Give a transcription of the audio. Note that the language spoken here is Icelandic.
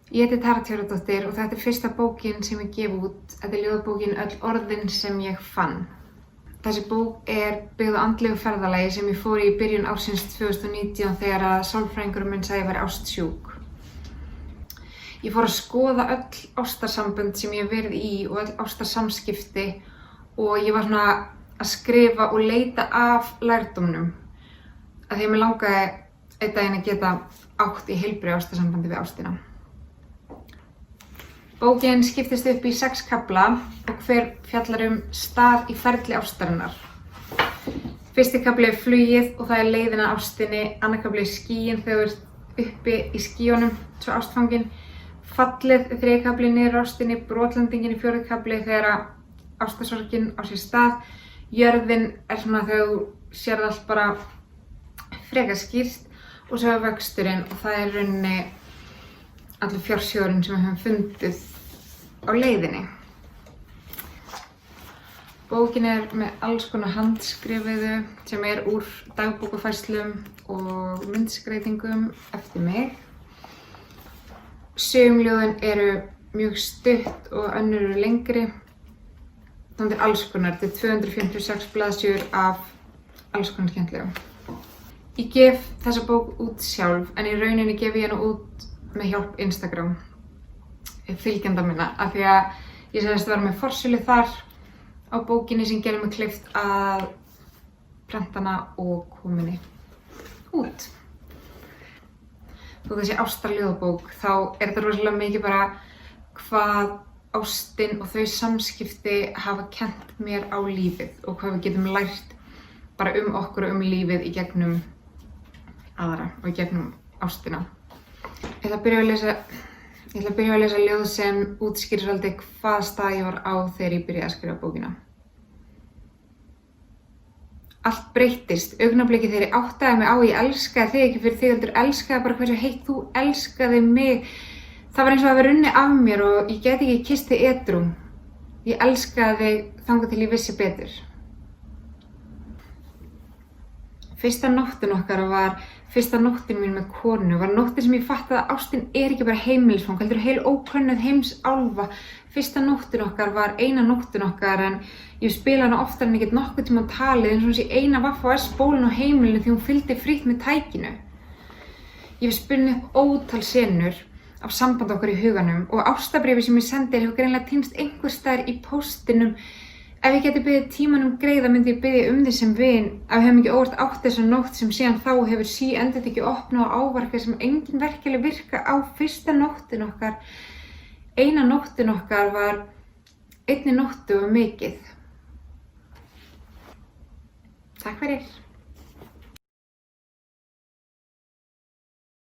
Ég heiti Tara Tjörðardóttir og þetta fyrsta bókin sem ég gef út. Þetta ljóðabókin Öll orðin sem ég fann. Þessi bók byggð á andlegu ferðalagi sem ég fór í byrjun ársins 2019 þegar að sálfræðingurinn minn sagði ég væri ástsjúk. Ég fór að skoða öll ástarsambönd sem ég hef verið í og öll ástarsamskipti og ég var svona að skrifa og leita af lærdómnum. Af því að mér langaði einn daginn að geta átt í heilbrigðu ástarsambandi við ástina. Bókin skiptist upp í 6 kafla og hver fjallar stað í ferli ástarinnar. Fyrsti kafli flugið og það leiðin að ástinni, annar kafli skýin þegar þú ert uppi í skýjunum, svo ástfangin. Fallið, 3. kafli niður ástinni, brotlendingin í 4. kafli þegar ástarsorgin á sér stað. Jörðin svona þegar þú sérð allt bara frekar skýrt og svo vöxturinn og það rauninni allur fjársjóðurinn sem við höfum fundið á leiðinni. Bókin með alls konar handskrifuðu sem úr dagbókafærslum og myndskreytingum eftir mig. Sum ljóðin mjög stutt og önnur lengri. Þetta alls konar, þetta 256 blaðsíður af alls konar skemmtilegum. Ég gef þessa bók út sjálf en í rauninni gef ég hana út með hjálp Instagram fylgjenda minna af því að ég sagðist að vera með forsölu þar á bókinni sem gerði mig kleift að prenta hana og koma henni út. Þó þessi ástarljóðabók þá þetta rosalega mikið bara hvað ástin og þau samskipti hafa kennt mér á lífið og hvað við getum lært bara okkur og lífið í gegnum aðra og í gegnum ástina. Ég ætla að byrja að lesa ljóð sem útskýrir svolítið hvaða stað ég var á þegar ég byrjaði að skrifa bókina. Allt breyttist, augnablikið þegar ég áttaði mig á ég elskaði þig ekki fyrir þig heldur elskaði bara hversu heitt þú elskaði mig. Það var eins og að vera runnið af mér og ég get ekki kysst þig edrú. Ég elskaði þig þangað til ég vissi betur. Fyrsta nóttin okkar var fyrsta nóttin mín með konu, var nóttin sem ég fattaði að ástin ekki bara heimilisfang, heldur heil ókönnuð heimsálfa. Fyrsta nóttin okkar var eina nóttin okkar en ég spilaði hana oftar en ég get nokkuð tíma talið eins og hún sé eina VFS-bólin á heimilinu því hún fylgdi frítt með tækinu. Ég hef spunnið upp ótal senur af samband okkar í huganum og ástarbréfi sem ég sendi hefur greinilega týnst einhvers staðar í póstinum. Ef ég geti beðið tímanum greiða myndi ég beðið þig sem vin ef við hefum ekki óvart átt þessa nótt sem síðan þá hefur endurtekið opnað og ávarpað sem engin verkefni virka á fyrsta nóttin okkar. Eina nóttin okkar var einni nóttu og mikið. Takk fyrir.